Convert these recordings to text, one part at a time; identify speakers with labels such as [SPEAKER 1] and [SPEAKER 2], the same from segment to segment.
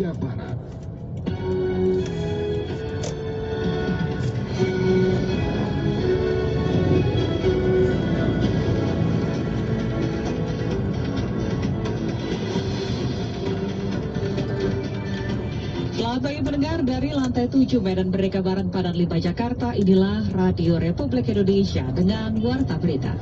[SPEAKER 1] Indonesia Barat.
[SPEAKER 2] Selamat pagi pendengar, dari lantai 7 Medan Merdeka Barat Padang 5 Jakarta, inilah Radio Republik Indonesia dengan Warta Berita.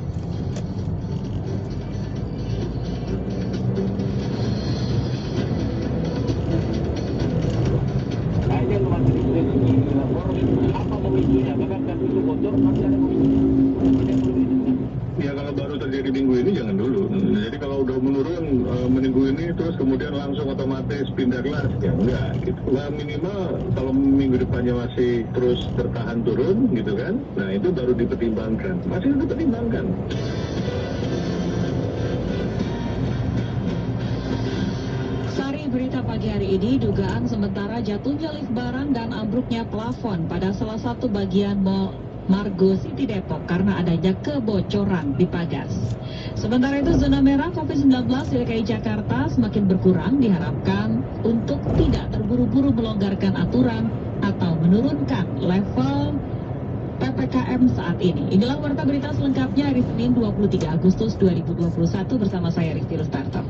[SPEAKER 3] Ya kalau baru terjadi minggu ini jangan dulu. Jadi kalau udah menurun minggu ini terus kemudian langsung otomatis pindah kelas, ya enggak gitu. Nah, minimal kalau minggu depannya masih terus bertahan turun gitu kan, nah itu baru dipertimbangkan. Masih dipertimbangkan.
[SPEAKER 2] Sari berita pagi hari ini, dugaan sementara jatuhnya lift barang dan ambruknya plafon pada salah satu bagian Mall Margo City Depok karena adanya kebocoran di pagas. Sementara itu, zona merah COVID-19 di DKI Jakarta semakin berkurang, diharapkan untuk tidak terburu-buru melonggarkan aturan atau menurunkan level PPKM saat ini. Inilah warta berita selengkapnya hari Senin 23 Agustus 2021 bersama saya Rizky Rustarto.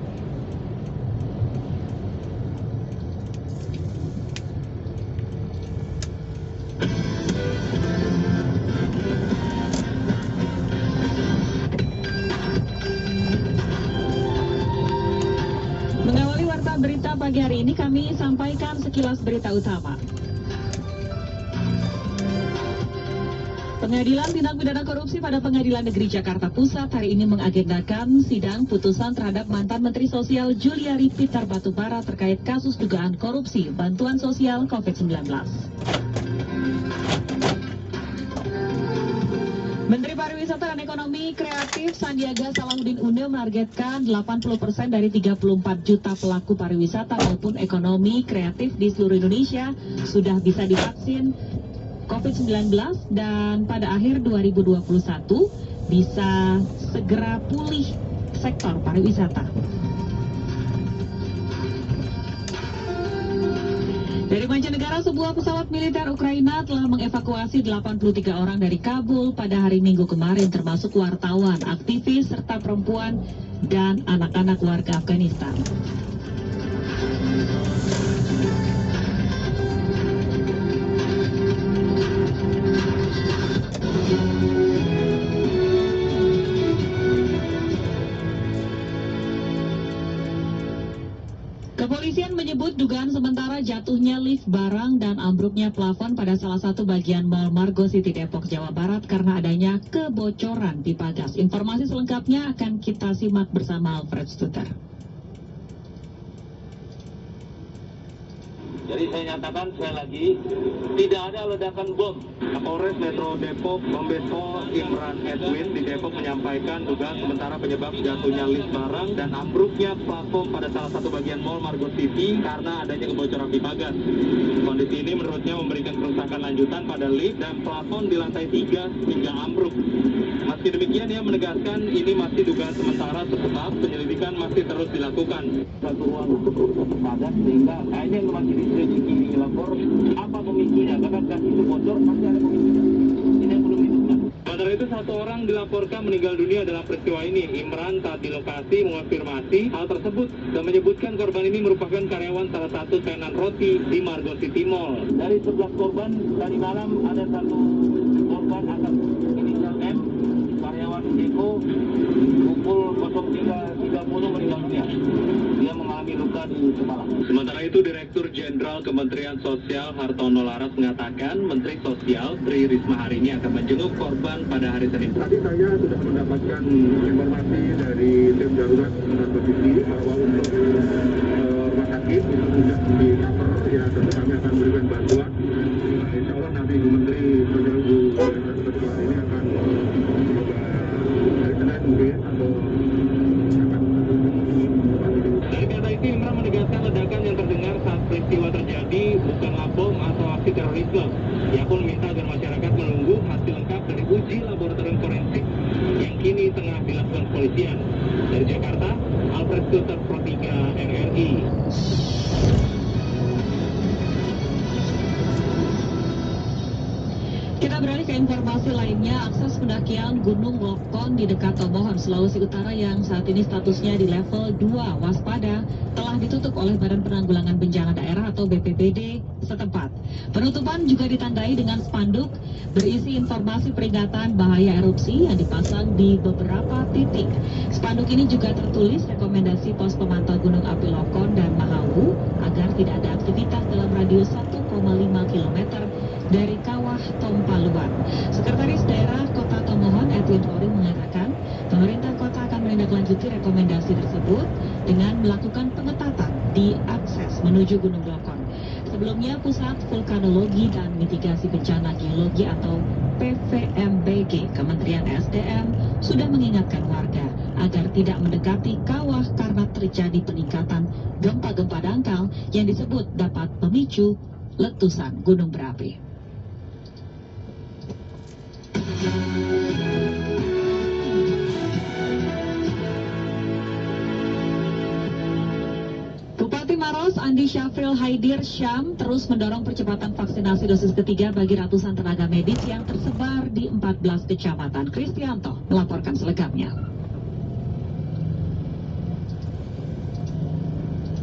[SPEAKER 2] Mengawali warta berita pagi hari ini, kami sampaikan sekilas berita utama. Pengadilan Tindak Pidana Korupsi pada Pengadilan Negeri Jakarta Pusat hari ini mengagendakan sidang putusan terhadap mantan Menteri Sosial Juliari Peter Batubara terkait kasus dugaan korupsi bantuan sosial COVID-19. Menteri Pariwisata dan Ekonomi Kreatif Sandiaga Salahuddin Uno menargetkan 80% dari 34 juta pelaku pariwisata maupun ekonomi kreatif di seluruh Indonesia sudah bisa divaksin COVID-19 dan pada akhir 2021 bisa segera pulih sektor pariwisata. Dari mancanegara, sebuah pesawat militer Ukraina telah mengevakuasi 83 orang dari Kabul pada hari Minggu kemarin, termasuk wartawan, aktivis, serta perempuan dan anak-anak warga Afghanistan. Kepolisian menyebut dugaan sementara jatuhnya lift barang dan ambruknya plafon pada salah satu bagian Mall Margo City Depok, Jawa Barat karena adanya kebocoran di pagas. Informasi selengkapnya akan kita simak bersama Alfred Stuter.
[SPEAKER 4] Jadi saya nyatakan sekali lagi, tidak ada ledakan bom. Kapolres Metro Depok, Kombes Pol Imran Edwin di Depok menyampaikan dugaan sementara penyebab jatuhnya lift barang dan ambruknya plafon pada salah satu bagian Mall Margo City karena adanya kebocoran di pagar. Kondisi ini menurutnya memberikan kerusakan lanjutan pada lift dan plafon di lantai 3 hingga ambruk. Meski demikian, ia menegaskan ini masih dugaan sementara sebab penyelidikan masih terus dilakukan. Satu ruang untuk padat sehingga kayaknya masih ini lapor apa pemicunya, karena gas itu bocor masih ada pemicunya. Ini yang belum ditemukan. Sementara itu, satu orang dilaporkan meninggal dunia dalam peristiwa ini. Imran saat di lokasi mengonfirmasi hal tersebut dan menyebutkan korban ini merupakan karyawan salah satu tenan roti di Margo City Mall. Dari 11 korban tadi malam ada satu korban atas inisial M, karyawan Eko, pukul 03.30 meninggal dunia. Dia mengalami luka di kepala. Sementara itu, Direktur Jenderal Kementerian Sosial Hartono Laras mengatakan Menteri Sosial Tri Risma hari ini akan menjenguk korban pada hari Senin.
[SPEAKER 3] Tadi saya sudah mendapatkan informasi dari tim darurat Margo City bahwa untuk rumah sakit itu sudah di cover, ya tentu kami akan memberikan bantuan. Insya Allah nanti Ibu Menteri Sosial Bu Ketua ini akan mencoba hari Senin mungkin atau
[SPEAKER 4] dari kata itu, Imran menegaskan ledakan yang terdengar saat peristiwa terjadi bukanlah bom atau aksi terorisme. Ia pun meminta agar masyarakat menunggu hasil lengkap dari uji laboratorium forensik yang kini tengah dilakukan kepolisian. Dari Jakarta, Alfred Stuter, Pro 3 RRI.
[SPEAKER 2] Kita beralih ke informasi lainnya, akses pendakian Gunung Lokon di dekat Tomohon, Sulawesi Utara yang saat ini statusnya di level 2 waspada telah ditutup oleh Badan Penanggulangan Bencana Daerah atau BPBD setempat. Penutupan juga ditandai dengan spanduk berisi informasi peringatan bahaya erupsi yang dipasang di beberapa titik. Spanduk ini juga tertulis rekomendasi pos pemantau Gunung Api Lokon dan Mahawu agar tidak ada aktivitas dalam radius 1,5 km dari Kawah Tompaluan. Sekretaris Daerah Kota Tomohon, Edwin Tori, mengatakan pemerintah kota akan menindaklanjuti rekomendasi tersebut dengan melakukan pengetatan di akses menuju Gunung Lokon. Sebelumnya, Pusat Vulkanologi dan Mitigasi Bencana Geologi atau PVMBG Kementerian SDM sudah mengingatkan warga agar tidak mendekati kawah karena terjadi peningkatan gempa-gempa dangkal yang disebut dapat memicu letusan gunung berapi. Bupati Maros Andi Syafril Haidir Syam terus mendorong percepatan vaksinasi dosis ketiga bagi ratusan tenaga medis yang tersebar di 14 kecamatan. Kristianto melaporkan selengkapnya.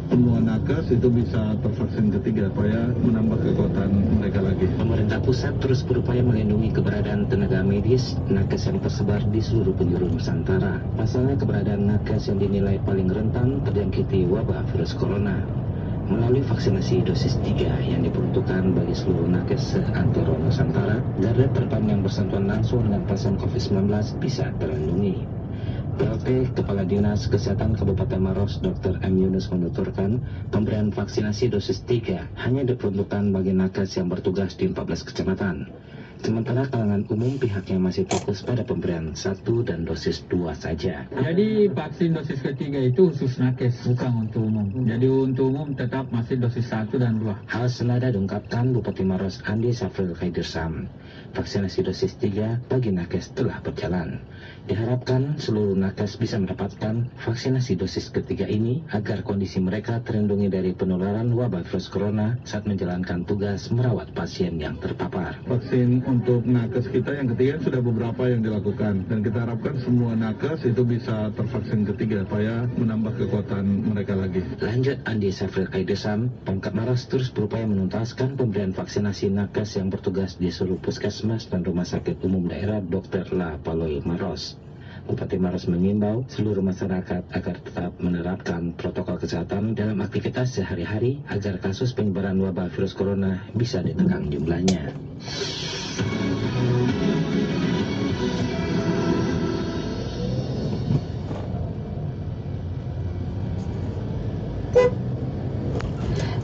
[SPEAKER 3] Semua nakes itu bisa tervaksin ketiga supaya menambah kekuatan mereka lagi.
[SPEAKER 1] Pemerintah pusat terus berupaya melindungi keberadaan tenaga medis nakes yang tersebar di seluruh penjuru Nusantara. Pasalnya keberadaan nakes yang dinilai paling rentan terjangkiti wabah virus corona. Melalui vaksinasi dosis 3 yang diperuntukkan bagi seluruh nakes seantero Nusantara, garda terdepan yang bersentuhan langsung dengan pasien COVID-19 bisa terlindungi. PLT Kepala Dinas Kesehatan Kabupaten Maros Dr. M. Yunus menuturkan pemberian vaksinasi dosis 3 hanya diperuntukkan bagi nakes yang bertugas di 14 kecamatan. Sementara kalangan umum pihaknya masih fokus pada pemberian 1 dan dosis 2 saja.
[SPEAKER 5] Jadi vaksin dosis ketiga itu khusus nakes, bukan untuk umum. Jadi untuk umum tetap masih dosis 1 dan 2.
[SPEAKER 1] Hal senada diungkapkan Bupati Maros Andi Syafril Haidir Syam. Vaksinasi dosis 3 bagi nakes telah berjalan. Diharapkan seluruh nakes bisa mendapatkan vaksinasi dosis ketiga ini agar kondisi mereka terlindungi dari penularan wabah virus corona saat menjalankan tugas merawat pasien yang terpapar.
[SPEAKER 3] Vaksin untuk nakes kita yang ketiga sudah beberapa yang dilakukan dan kita harapkan semua nakes itu bisa tervaksin ketiga supaya menambah kekuatan mereka lagi.
[SPEAKER 1] Lanjut Andi Syafril Haidir Syam, Pemkab Maros terus berupaya menuntaskan pemberian vaksinasi nakes yang bertugas di seluruh puskesmas dan rumah sakit umum daerah Dr. La Paloi Maros. Bupati Maros mengimbau seluruh masyarakat agar tetap menerapkan protokol kesehatan dalam aktivitas sehari-hari agar kasus penyebaran wabah virus corona bisa ditekan jumlahnya.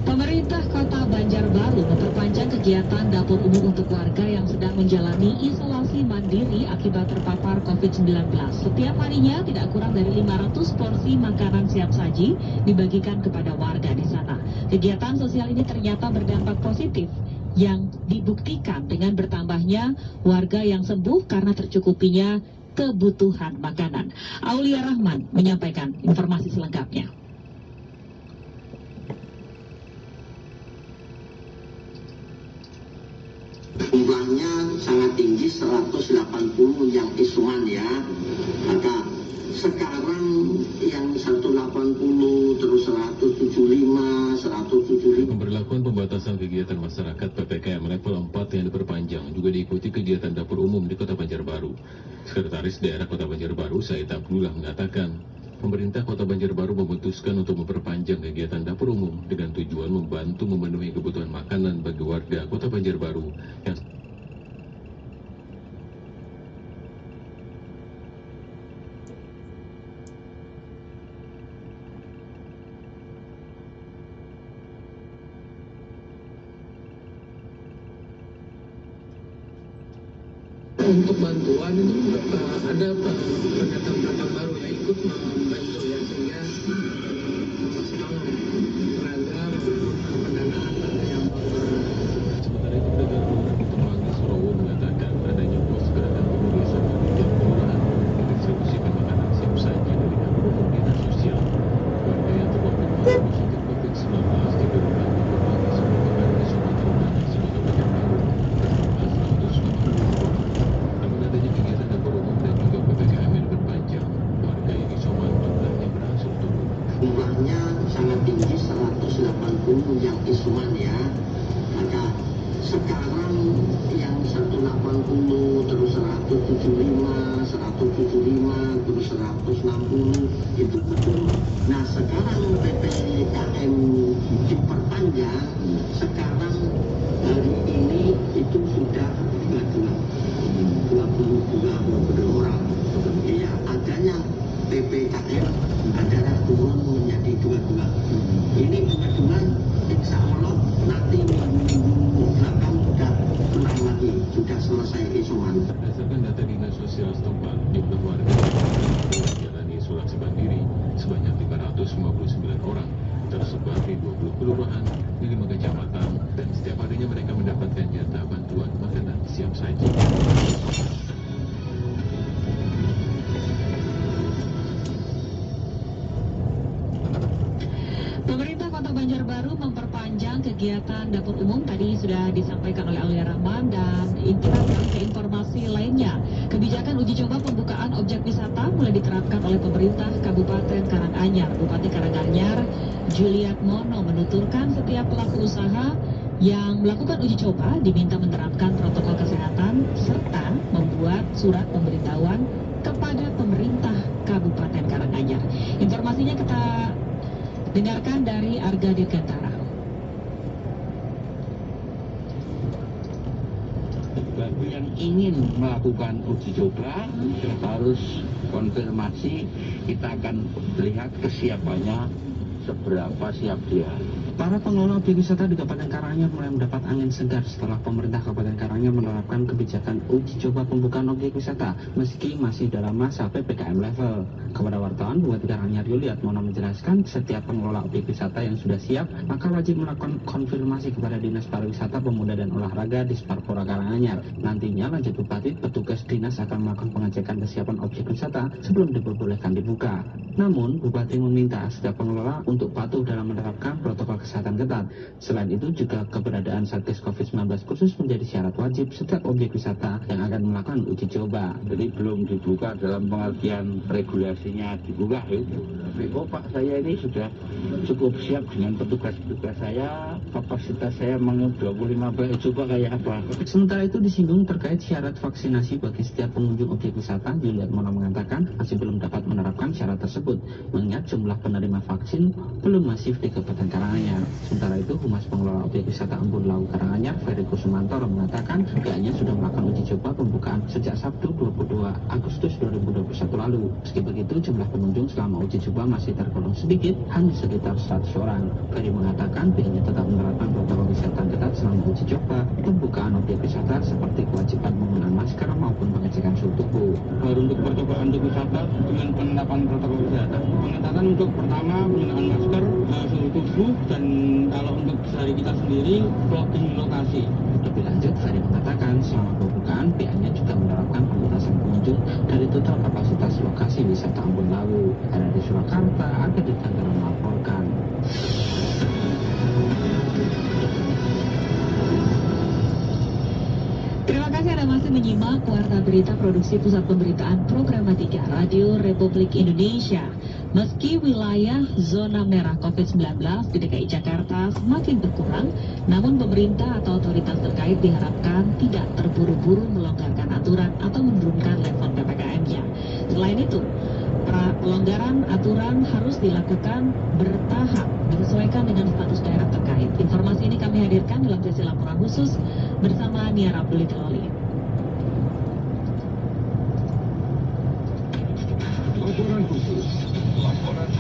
[SPEAKER 2] Pemerintah Kota Banjarbaru memperpanjang kegiatan dapur umum untuk warga yang sedang menjalani isolasi mandiri akibat terpapar COVID-19. Setiap harinya tidak kurang dari 500 porsi makanan siap saji dibagikan kepada warga di sana. Kegiatan sosial ini ternyata berdampak positif yang dibuktikan dengan bertambahnya warga yang sembuh karena tercukupinya kebutuhan makanan. Aulia Rahman menyampaikan informasi selengkapnya.
[SPEAKER 6] Jumlahnya sangat tinggi, 180 yang isoman ya. Maka sekarang yang 180 terus 175, 175.
[SPEAKER 7] Pemberlakuan pembatasan kegiatan masyarakat PPKM level 4 yang diperpanjang juga diikuti kegiatan dapur umum di Kota Banjarbaru. Sekretaris Daerah Kota Banjarbaru Said Abdullah mengatakan, pemerintah Kota Banjarbaru memutuskan untuk memperpanjang kegiatan dapur umum dengan tujuan membantu memenuhi kebutuhan makanan bagi warga Kota Banjarbaru yang
[SPEAKER 5] Untuk bantuan itu ada pendatang baru yang ikut membantu ya, sehingga beragam pendanaan yang
[SPEAKER 7] sementara itu pedagang kelurahan Ketemanggi Surowo mengatakan adanya pos gerakan penulisan di tiap kelurahan untuk distribusikan makanan siap saji dari dapur umum dinas sosial. Warga yang terkonfirmasi positif COVID-19 di kelurahan Ketemanggi Surowo di Sumatera Utara sebagai Banjarbaru berjumlah 180
[SPEAKER 6] jumlahnya sangat tinggi, 180 yang isoman ya. Maka sekarang yang 180 terus 175 terus 160 itu betul. Nah sekarang PPKM diperpanjang, sekarang hari ini itu sudah 22 orang. Ya adanya PPKM adalah turun menjadi 22. Ini 22 insya Allah nanti minggu belakang sudah menang lagi, sudah selesai isoman.
[SPEAKER 7] Berdasarkan data Dinas Sosial setempat, jumlah warga yang menjalani isolasi mandiri sebanyak 559 orang, tersebar di 20 kelurahan di 5 kecamatan, dan setiap harinya mereka mendapatkan jatah bantuan makanan siap saji.
[SPEAKER 2] Pemerintah Kota Banjarbaru memperpanjang kegiatan dapur umum, tadi sudah disampaikan oleh Aulia Rahman, dan kita ke informasi lainnya. Kebijakan uji coba pembukaan objek wisata mulai diterapkan oleh pemerintah Kabupaten Karanganyar. Bupati Karanganyar Juliat Mono menuturkan setiap pelaku usaha yang melakukan uji coba diminta menerapkan protokol kesehatan serta membuat surat pemberitahuan kepada pemerintah Kabupaten Karanganyar. Informasinya kita dengarkan dari Arga Dirgantara.
[SPEAKER 8] Bagi yang ingin melakukan uji coba harus konfirmasi, kita akan lihat kesiapannya seberapa siap dia.
[SPEAKER 1] Para pengelola objek wisata di Kabupaten Karanganyar mulai mendapat angin segar setelah pemerintah Kabupaten Karanganyar menerapkan kebijakan uji coba pembukaan objek wisata meski masih dalam masa PPKM level. Kepada wartawan, Bupati Karanganyar Juliat Mono menjelaskan setiap pengelola objek wisata yang sudah siap maka wajib melakukan konfirmasi kepada Dinas Pariwisata, Pemuda dan Olahraga di Sparpora Karanganyar. Nantinya lanjut Bupati, petugas dinas akan melakukan pengecekan kesiapan objek wisata sebelum diperbolehkan dibuka. Namun, Bupati meminta setiap pengelola untuk patuh dalam menerapkan protokol kesehatan ketat. Selain itu juga keberadaan Satgas COVID-19 khusus menjadi syarat wajib setiap objek wisata yang akan melakukan uji coba.
[SPEAKER 8] Jadi belum dibuka dalam pengertian regulasinya dibuka itu. Tapi Pak, saya ini sudah cukup siap dengan petugas-petugas saya, kapasitas saya mau 25 coba kayak apa.
[SPEAKER 1] Sementara itu disinggung terkait syarat vaksinasi bagi setiap pengunjung objek wisata, Juliat Mono mengatakan masih belum dapat menerapkan syarat tersebut mengingat jumlah penerima vaksin belum masif di Kabupaten Karanganyar. Sementara itu, Humas Pengelola Objek Wisata Embun Lawu Karanganyar, Ferry Kusumantoro mengatakan pihaknya sudah melakukan uji coba pembukaan sejak Sabtu 22 Agustus 2021 lalu. Meski begitu, jumlah pengunjung selama uji coba masih tergolong sedikit, hanya sekitar 100 orang. Ferry mengatakan pihaknya tetap menerapkan protokol kesehatan ketat selama uji coba pembukaan objek wisata seperti kewajiban menggunakan masker maupun pengecekan suhu tubuh.
[SPEAKER 8] Untuk percobaan untuk wisata dengan penerapan protokol kesehatan, pengetatan untuk pertama penggunaan masker, suhu tubuh, dan kalau untuk dari kita sendiri blocking lokasi.
[SPEAKER 1] Lebih lanjut, Ferry mengatakan selama pembukaan pihaknya juga menerapkan pembatasan pengunjung dari total kapasitas lokasi wisata Embun Lawu. Dari Surakarta, Arga Dirgantara melaporkan.
[SPEAKER 2] Terima kasih Anda masih menyimak Warta Berita Produksi Pusat Pemberitaan Programa 3 Radio Republik Indonesia. Meski wilayah zona merah COVID-19 di DKI Jakarta semakin berkurang, namun pemerintah atau otoritas terkait diharapkan tidak terburu-buru melonggarkan aturan atau menurunkan level PPKM-nya. Selain itu, pelonggaran aturan harus dilakukan bertahap, disesuaikan dengan status daerah terkait. Informasi ini kami hadirkan dalam sesi laporan khusus bersama Nia Abdul Loli.
[SPEAKER 3] Laporan khusus. Laporan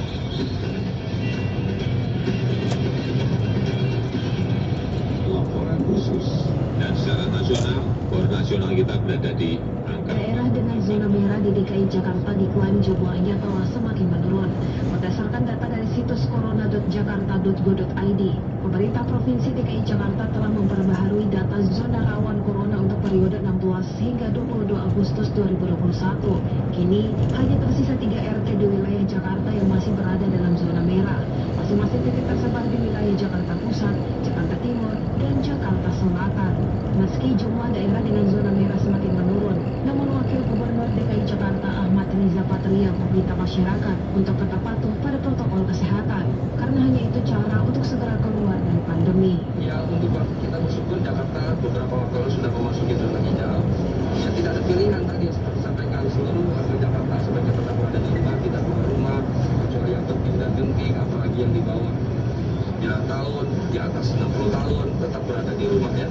[SPEAKER 3] khusus.
[SPEAKER 7] Dan secara nasional, skor nasional kita berada di angka
[SPEAKER 9] Daerah dengan zona merah di DKI Jakarta diklaim jumlahnya telah semakin menurun. Berdasarkan data dari situs corona.jakarta.go.id, pemerintah Provinsi DKI Jakarta telah memperbaharui data zona rawan corona untuk periode 16 hingga 22 Agustus 2021. Kini, hanya tersisa 3 RT di wilayah Jakarta yang masih berada dalam zona merah. Masing-masing titik tersebar di wilayah Jakarta Pusat, Jakarta Timur, dan Jakarta Selatan. Meski jumlah daerah dengan zona merah semakin menurun, namun Wakil Gubernur DKI Jakarta Ahmad Riza Patria meminta masyarakat untuk tetap patuh pada protokol kesehatan.
[SPEAKER 5] beberapa waktu lalu sudah memasuki zona hijau. Ya tidak ada pilihan tadi seperti sampaikan seluruh warga Jakarta sebaiknya tetap berada di rumah, tidak keluar rumah, kecuali yang penting dan genting, apalagi yang di bawah 9 tahun, di atas 60 tahun tetap berada di rumahnya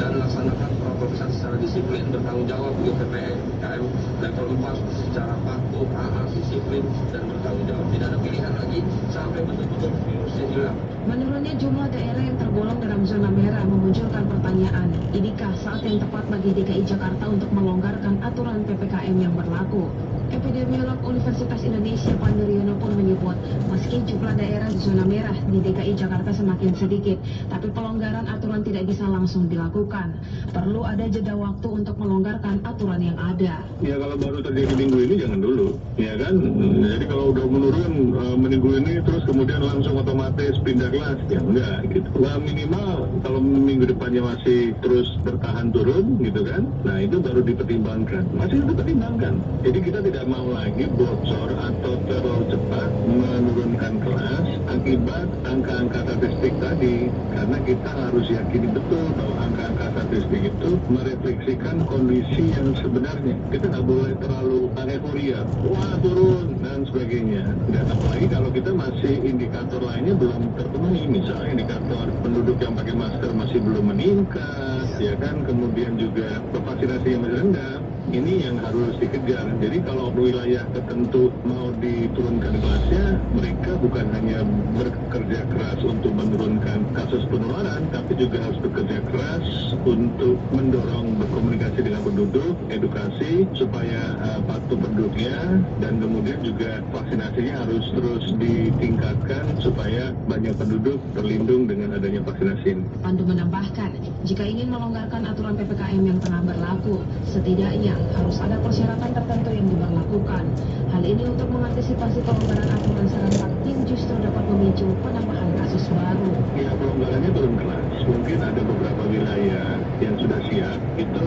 [SPEAKER 5] dan laksanakan protokol kesehatan secara disiplin, bertanggung jawab untuk PPKM level 4 secara patuh, taat, disiplin dan bertanggung jawab. Tidak ada pilihan lagi sampai betul-betul virusnya hilang.
[SPEAKER 9] Menurunnya jumlah daerah yang tergolong dalam zona merah memunculkan pertanyaan, inikah saat yang tepat bagi DKI Jakarta untuk melonggarkan aturan PPKM yang berlaku? Epidemiolog Universitas Indonesia Pandu Riono pun menyebut, meski jumlah daerah di zona merah di DKI Jakarta semakin sedikit, tapi pelonggaran aturan tidak bisa langsung dilakukan. Perlu ada jeda waktu untuk melonggarkan aturan yang ada.
[SPEAKER 3] Ya kalau baru terjadi minggu ini jangan dulu, ya kan? Jadi kalau udah menurun minggu ini terus kemudian langsung otomatis pindah kelas, ya enggak gitu. Nah, minimal kalau minggu depannya masih terus bertahan turun gitu kan, nah itu baru dipertimbangkan. Masih dipertimbangkan. Jadi kita tidak mau lagi bocor atau terlalu cepat menurunkan kelas akibat angka-angka statistik tadi, karena kita harus yakini betul bahwa angka-angka statistik itu merefleksikan kondisi yang sebenarnya. Kita nggak boleh terlalu euforia, wah turun dan sebagainya. Dan apalagi kalau kita masih indikator lainnya belum terpenuhi, misalnya indikator penduduk yang pakai masker masih belum meningkat, ya kan, kemudian juga vaksinasi yang masih rendah. Ini yang harus dikejar. Jadi kalau wilayah tertentu mau diturunkan kelasnya, mereka bukan hanya bekerja keras untuk menurunkan kasus penularan, tapi juga harus bekerja keras untuk mendorong berkomunikasi dengan penduduk, edukasi supaya patuh penduduknya, dan kemudian juga vaksinasinya harus terus ditingkatkan supaya banyak penduduk terlindung dengan adanya vaksinasi ini.
[SPEAKER 9] Pandu menambahkan, jika ingin melonggarkan aturan PPKM yang tengah berlaku, setidaknya harus ada persyaratan tertentu yang diberlakukan. Hal ini untuk mengantisipasi pelonggaran aturan serentak yang justru dapat memicu penambahan kasus baru.
[SPEAKER 3] Ya, pelonggarannya turun kelas. Mungkin ada beberapa wilayah yang sudah siap. Itu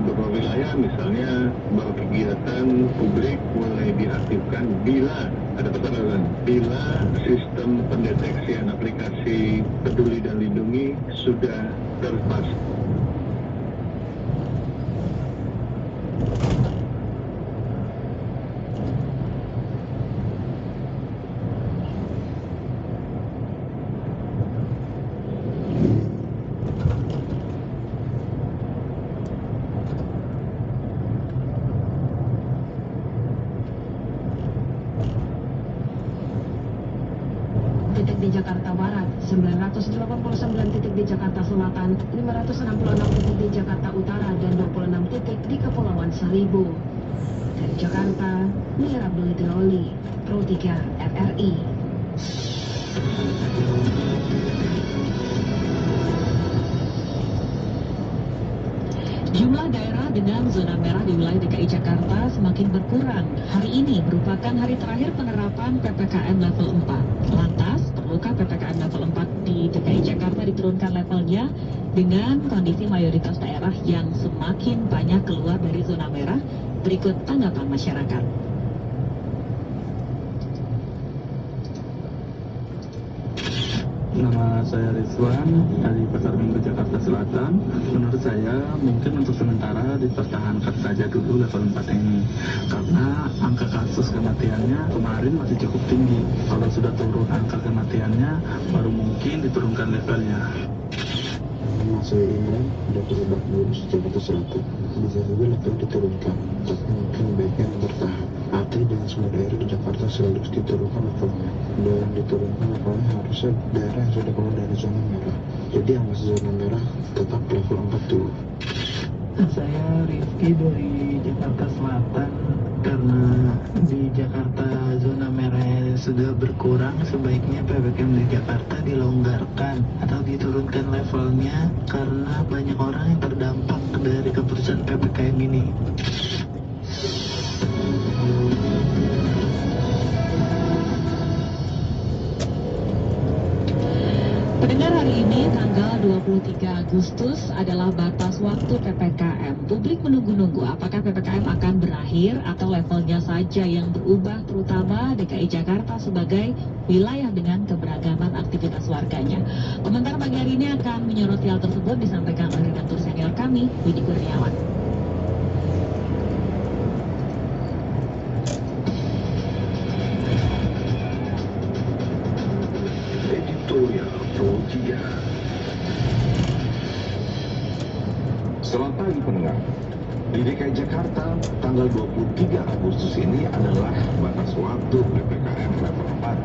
[SPEAKER 3] beberapa wilayah misalnya bahwa kegiatan publik mulai diaktifkan bila ada persyaratan, bila sistem pendeteksian aplikasi Peduli dan Lindungi sudah terlepas.
[SPEAKER 9] Titik di Jakarta Barat, 989 titik di Jakarta Selatan, 566 titik di Jakarta Utara, dan 26 titik di Kepulauan Seribu. Dari Jakarta, Mira Abdul Pro 3 RRI.
[SPEAKER 2] Jumlah daerah dengan zona merah di wilayah DKI Jakarta semakin berkurang. Hari ini merupakan hari terakhir penerapan PPKM level 4. Lantas, perlukah PPKM level 4 di DKI Jakarta diturunkan levelnya dengan kondisi mayoritas daerah yang semakin banyak keluar dari zona merah? Berikut tanggapan masyarakat.
[SPEAKER 10] Nama saya Rizwan dari Pasar Minggu Jakarta Selatan. Menurut saya mungkin untuk sementara dipertahankan saja dulu level 4 ini, karena angka kasus kematiannya kemarin masih cukup tinggi. Kalau sudah turun angka kematiannya baru mungkin diturunkan levelnya.
[SPEAKER 11] Nama saya Imran dari Lebak Bulus Jakarta Selatan. Bisa juga level diturunkan, tapi mungkin baiknya bertahap. Artinya dengan semua daerah di Jakarta selalu diturunkan levelnya, dan diturunkan levelnya harusnya daerah yang sudah keluar dari zona merah. Jadi yang masih zona merah tetap level 4 dulu.
[SPEAKER 10] Saya Rizky dari Jakarta Selatan. Karena di Jakarta zona merah sudah berkurang, sebaiknya PPKM di Jakarta dilonggarkan atau diturunkan levelnya, karena banyak orang yang terdampak dari keputusan PPKM ini.
[SPEAKER 2] Pendengar, hari ini tanggal 23 Agustus adalah batas waktu PPKM. Publik menunggu-nunggu apakah PPKM akan berakhir atau levelnya saja yang berubah, terutama DKI Jakarta sebagai wilayah dengan keberagaman aktivitas aktivitas warganya. Komentar pagi hari ini akan menyoroti hal tersebut disampaikan oleh redaktur senior kami, Widi Kurniawan.
[SPEAKER 12] Editorial Progia. Selamat pagi pendengar. Di DKI Jakarta, tanggal 23 Agustus ini adalah batas waktu PPKM level 4.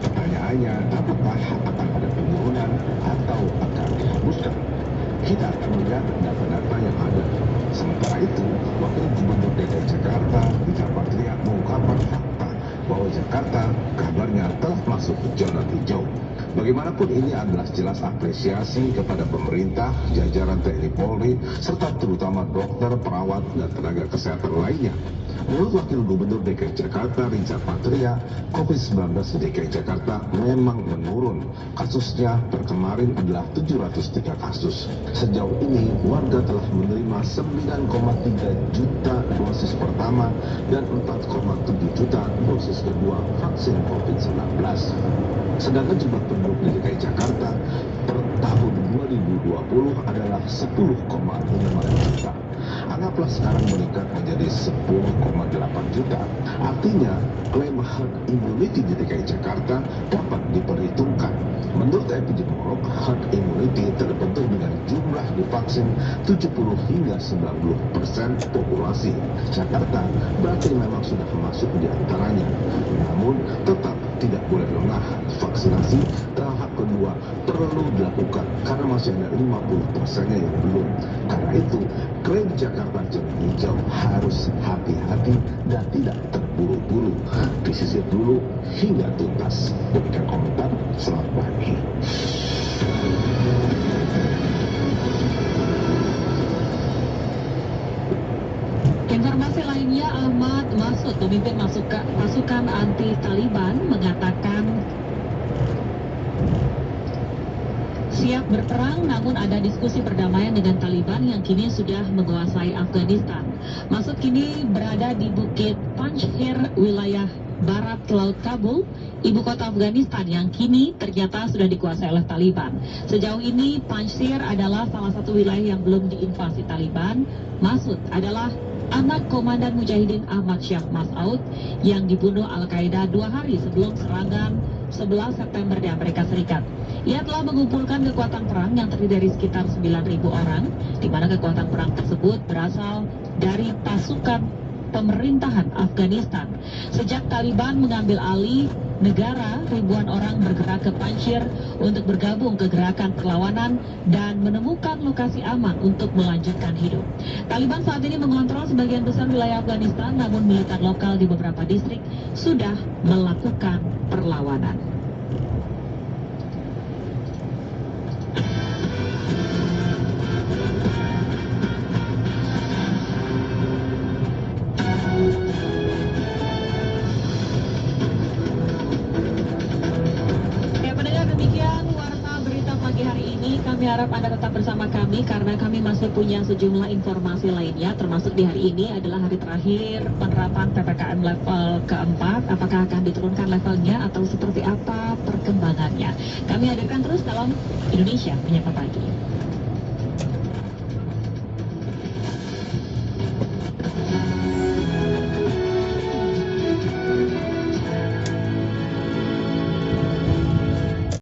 [SPEAKER 12] Pertanyaannya, apakah akan ada penurunan atau akan dihapuskan? Kita akan melihat data-data yang ada. Sementara itu, Wakil Gubernur DKI Jakarta, Richard Patria, mengungkapkan fakta bahwa Jakarta kabarnya telah masuk ke zona hijau. Bagaimanapun ini adalah jelas apresiasi kepada pemerintah, jajaran TNI Polri, serta terutama dokter, perawat, dan tenaga kesehatan lainnya. Menurut Wakil Gubernur DKI Jakarta, Richard Patria, COVID-19 di DKI Jakarta memang menurun. Kasusnya per kemarin adalah 703 kasus. Sejauh ini, warga telah menerima 9,3 juta dosis pertama dan 4,7 juta dosis kedua vaksin COVID-19. Sedangkan jumlah penduduk di DKI Jakarta per tahun 2020 adalah 10,5 juta. Anggaplah sekarang meningkat menjadi 10,8 juta. Artinya, klaim herd immunity di DKI Jakarta dapat diperhitungkan. Menurut epidemiolog, herd immunity terbentuk dengan jumlah divaksin 70 hingga 90% populasi. Jakarta berarti memang sudah masuk di antaranya. Namun, tetap tidak boleh lengah. Vaksinasi tahap kedua perlu dilakukan karena masih ada 50%-nya yang belum. Karena itu, klaim Jakarta zona hijau harus hati-hati dan tidak terburu-buru. Disisir dulu hingga tuntas. Demikian komentar, selamat pagi.
[SPEAKER 2] Informasi lainnya, Ahmad Masud, pemimpin pasukan anti Taliban, mengatakan siap berperang, namun ada diskusi perdamaian dengan Taliban yang kini sudah menguasai Afghanistan. Masud kini berada di Bukit Panjshir, wilayah barat laut Kabul, ibu kota Afghanistan yang kini ternyata sudah dikuasai oleh Taliban. Sejauh ini Panjshir adalah salah satu wilayah yang belum diinvasi Taliban. Masud adalah anak Komandan Mujahidin Ahmad Syah Mas'ud yang dibunuh Al-Qaeda 2 hari sebelum serangan 11 September di Amerika Serikat. Ia telah mengumpulkan kekuatan perang yang terdiri dari sekitar 9.000 orang, di mana kekuatan perang tersebut berasal dari pasukan pemerintahan Afghanistan. Sejak Taliban mengambil alih negara, ribuan orang bergerak ke Panjshir untuk bergabung ke gerakan perlawanan dan menemukan lokasi aman untuk melanjutkan hidup. Taliban saat ini mengontrol sebagian besar wilayah Afghanistan, namun militer lokal di beberapa distrik sudah melakukan perlawanan. Kami harap Anda tetap bersama kami karena kami masih punya sejumlah informasi lainnya, termasuk di hari ini adalah hari terakhir penerapan PPKM level keempat. Apakah akan diturunkan levelnya atau seperti apa perkembangannya? Kami hadirkan terus dalam Indonesia Menyapa Pagi.